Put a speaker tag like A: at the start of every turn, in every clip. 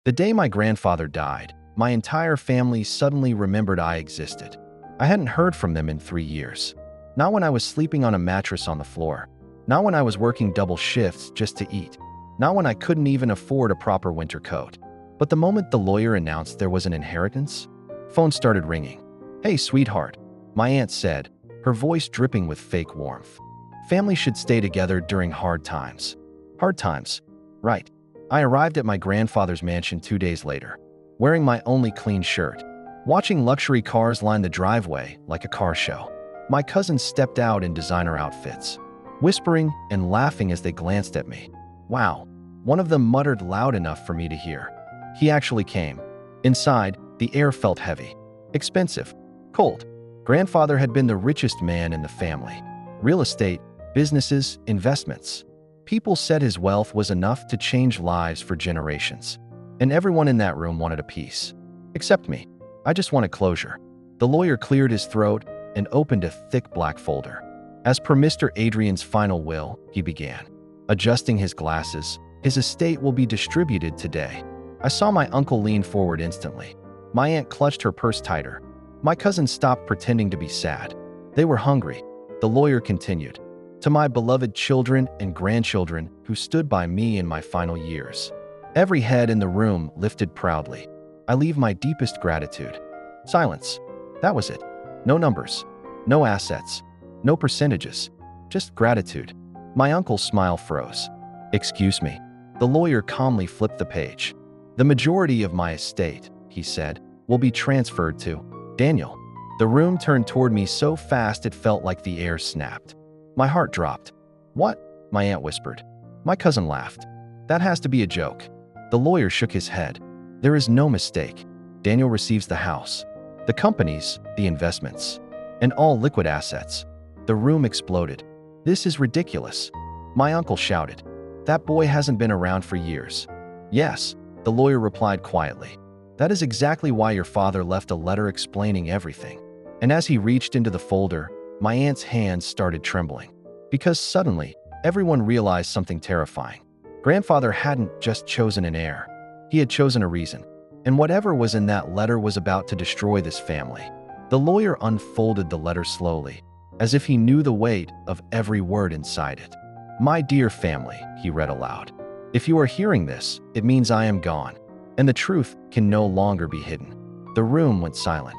A: The day my grandfather died, my entire family suddenly remembered I existed. I hadn't heard from them in 3 years. Not when I was sleeping on a mattress on the floor. Not when I was working double shifts just to eat. Not when I couldn't even afford a proper winter coat. But the moment the lawyer announced there was an inheritance, phone started ringing. "Hey, sweetheart," my aunt said, her voice dripping with fake warmth. "Family should stay together during hard times." Hard times. Right. I arrived at my grandfather's mansion 2 days later, wearing my only clean shirt, watching luxury cars line the driveway like a car show. My cousins stepped out in designer outfits, whispering and laughing as they glanced at me. "Wow," one of them muttered loud enough for me to hear. He actually came. Inside, the air felt heavy, expensive, cold. Grandfather had been the richest man in the family. Real estate, businesses, investments. People said his wealth was enough to change lives for generations. And everyone in that room wanted a piece. Except me. I just wanted closure. The lawyer cleared his throat and opened a thick black folder. "As per Mr. Adrian's final will," he began, adjusting his glasses, "his estate will be distributed today." I saw my uncle lean forward instantly. My aunt clutched her purse tighter. My cousins stopped pretending to be sad. They were hungry. The lawyer continued. "To my beloved children and grandchildren who stood by me in my final years." Every head in the room lifted proudly. "I leave my deepest gratitude." Silence. That was it. No numbers. No assets. No percentages. Just gratitude. My uncle's smile froze. "Excuse me." The lawyer calmly flipped the page. "The majority of my estate," he said, "will be transferred to Daniel." The room turned toward me so fast it felt like the air snapped. My heart dropped. "What?" my aunt whispered. My cousin laughed. "That has to be a joke." The lawyer shook his head. "There is no mistake. Daniel receives the house, the companies, the investments, and all liquid assets." The room exploded. "This is ridiculous," my uncle shouted. "That boy hasn't been around for years." "Yes," the lawyer replied quietly. "That is exactly why your father left a letter explaining everything." And as he reached into the folder, my aunt's hands started trembling. Because suddenly, everyone realized something terrifying. Grandfather hadn't just chosen an heir. He had chosen a reason. And whatever was in that letter was about to destroy this family. The lawyer unfolded the letter slowly, as if he knew the weight of every word inside it. "My dear family," he read aloud. "If you are hearing this, it means I am gone, and the truth can no longer be hidden." The room went silent.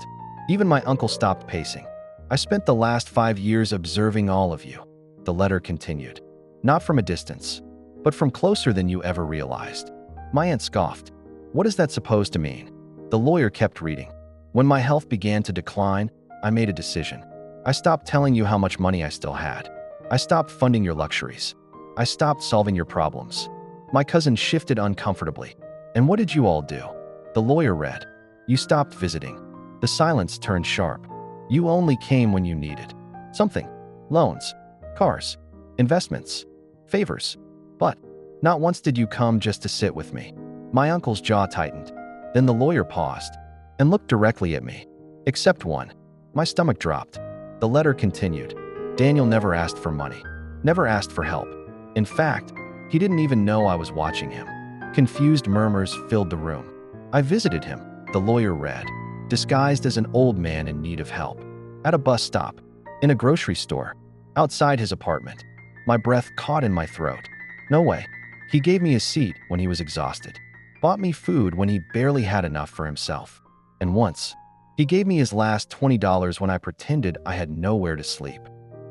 A: Even my uncle stopped pacing. "I spent the last 5 years observing all of you," the letter continued. "Not from a distance, but from closer than you ever realized." My aunt scoffed. "What is that supposed to mean?" The lawyer kept reading. "When my health began to decline, I made a decision. I stopped telling you how much money I still had. I stopped funding your luxuries. I stopped solving your problems." My cousin shifted uncomfortably. "And what did you all do?" The lawyer read. "You stopped visiting." The silence turned sharp. "You only came when you needed something. Loans, cars, investments, favors. But not once did you come just to sit with me." My uncle's jaw tightened. Then the lawyer paused and looked directly at me. "Except one." My stomach dropped. The letter continued. "Daniel never asked for money, never asked for help. In fact, he didn't even know I was watching him." Confused murmurs filled the room. "I visited him," the lawyer read, "disguised as an old man in need of help. At a bus stop, in a grocery store, outside his apartment." My breath caught in my throat. No way. He gave me a seat when he was exhausted. Bought me food when he barely had enough for himself. And once, he gave me his last $20 when I pretended I had nowhere to sleep.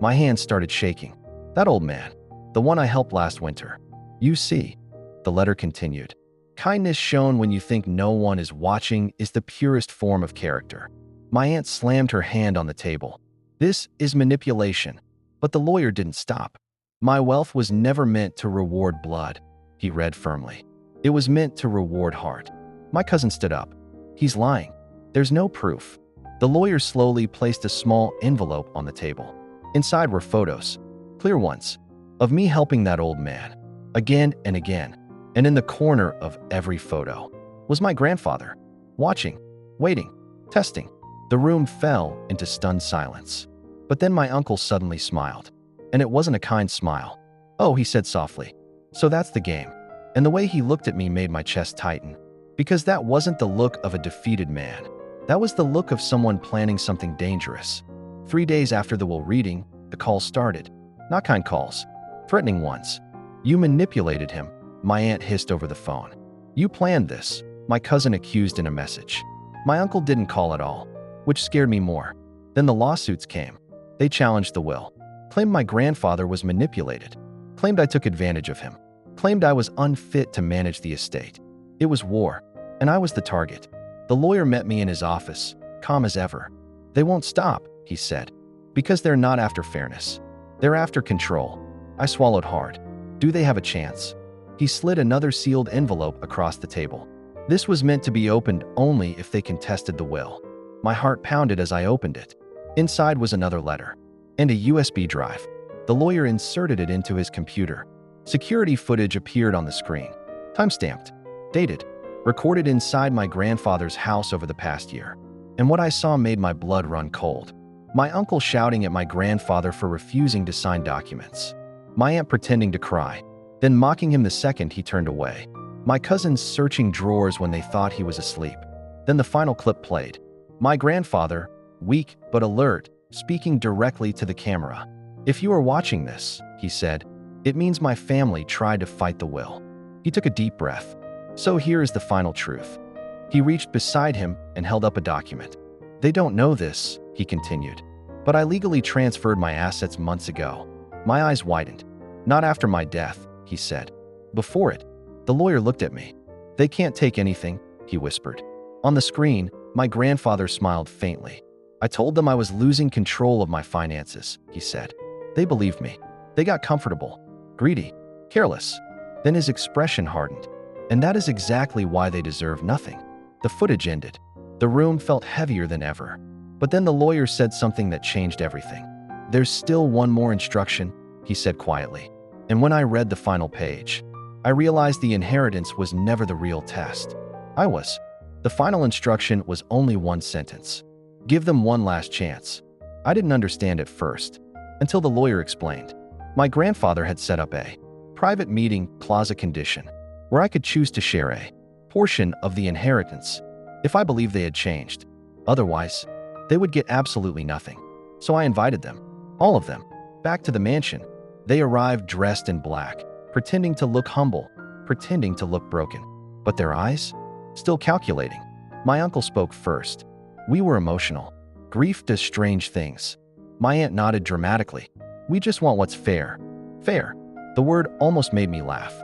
A: My hands started shaking. "That old man, the one I helped last winter. You see," the letter continued, "kindness shown when you think no one is watching is the purest form of character." My aunt slammed her hand on the table. "This is manipulation." But the lawyer didn't stop. "My wealth was never meant to reward blood," he read firmly. "It was meant to reward heart." My cousin stood up. "He's lying. There's no proof." The lawyer slowly placed a small envelope on the table. Inside were photos, clear ones, of me helping that old man, again and again. And in the corner of every photo was my grandfather, watching, waiting, testing. The room fell into stunned silence. But then my uncle suddenly smiled. And it wasn't a kind smile. "Oh," he said softly. "So that's the game." And the way he looked at me made my chest tighten. Because that wasn't the look of a defeated man. That was the look of someone planning something dangerous. 3 days after the will reading, the calls started. Not kind calls, threatening ones. "You manipulated him," my aunt hissed over the phone. "You planned this," my cousin accused in a message. My uncle didn't call at all, which scared me more. Then the lawsuits came. They challenged the will, claimed my grandfather was manipulated, claimed I took advantage of him, claimed I was unfit to manage the estate. It was war, and I was the target. The lawyer met me in his office, calm as ever. "They won't stop," he said, "because they're not after fairness. They're after control." I swallowed hard. Do they have a chance? He slid another sealed envelope across the table. This was meant to be opened only if they contested the will. My heart pounded as I opened it. Inside was another letter and a USB drive. The lawyer inserted it into his computer. Security footage appeared on the screen. Timestamped, dated, recorded inside my grandfather's house over the past year. And what I saw made my blood run cold. My uncle shouting at my grandfather for refusing to sign documents. My aunt pretending to cry, then mocking him the second he turned away. My cousins searching drawers when they thought he was asleep. Then the final clip played. My grandfather, weak but alert, speaking directly to the camera. "If you are watching this," he said, "it means my family tried to fight the will." He took a deep breath. "So here is the final truth." He reached beside him and held up a document. "They don't know this," he continued, "but I legally transferred my assets months ago." My eyes widened. "Not after my death," he said. "Before it." The lawyer looked at me. "They can't take anything," he whispered. On the screen, my grandfather smiled faintly. "I told them I was losing control of my finances," he said. "They believed me. They got comfortable, greedy, careless." Then his expression hardened. "And that is exactly why they deserve nothing." The footage ended. The room felt heavier than ever. But then the lawyer said something that changed everything. "There's still one more instruction," he said quietly. And when I read the final page, I realized the inheritance was never the real test. The final instruction was only one sentence. Give them one last chance. I didn't understand at first, until the lawyer explained. My grandfather had set up a private meeting clause, a condition, where I could choose to share a portion of the inheritance if I believed they had changed. Otherwise, they would get absolutely nothing. So I invited them, all of them, back to the mansion. They arrived dressed in black, pretending to look humble, pretending to look broken. But their eyes? Still calculating. My uncle spoke first. "We were emotional. Grief does strange things." My aunt nodded dramatically. "We just want what's fair." Fair. The word almost made me laugh.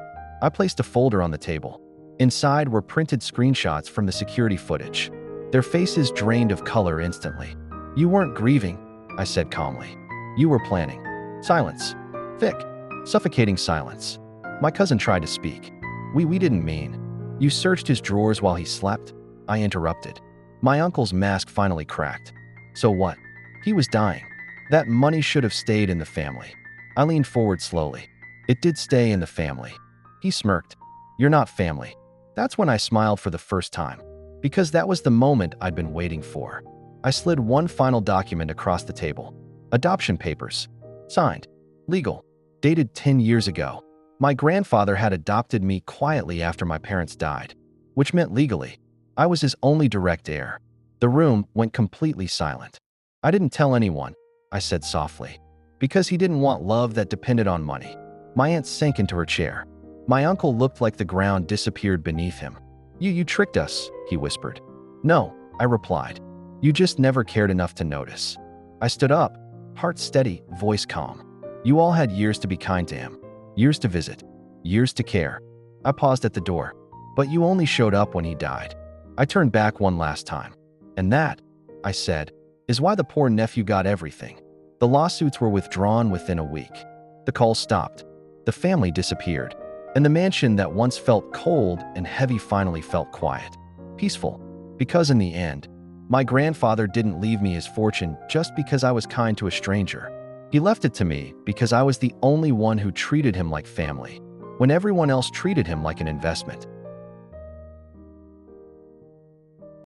A: I placed a folder on the table. Inside were printed screenshots from the security footage. Their faces drained of color instantly. "You weren't grieving," I said calmly. "You were planning." Silence. Thick, suffocating silence. My cousin tried to speak. We didn't mean." "You searched his drawers while he slept?" I interrupted. My uncle's mask finally cracked. "So what? He was dying. That money should have stayed in the family." I leaned forward slowly. "It did stay in the family." He smirked. "You're not family." That's when I smiled for the first time, because that was the moment I'd been waiting for. I slid one final document across the table. Adoption papers. Signed. Legal. Dated 10 years ago. My grandfather had adopted me quietly after my parents died, which meant legally, I was his only direct heir. The room went completely silent. "I didn't tell anyone," I said softly, "because he didn't want love that depended on money." My aunt sank into her chair. My uncle looked like the ground disappeared beneath him. You tricked us," he whispered. "No," I replied. "You just never cared enough to notice." I stood up, heart steady, voice calm. "You all had years to be kind to him. Years to visit. Years to care." I paused at the door. "But you only showed up when he died." I turned back one last time. "And that," I said, "is why the poor nephew got everything." The lawsuits were withdrawn within a week. The calls stopped. The family disappeared. And the mansion that once felt cold and heavy finally felt quiet. Peaceful. Because in the end, my grandfather didn't leave me his fortune just because I was kind to a stranger. He left it to me because I was the only one who treated him like family, when everyone else treated him like an investment.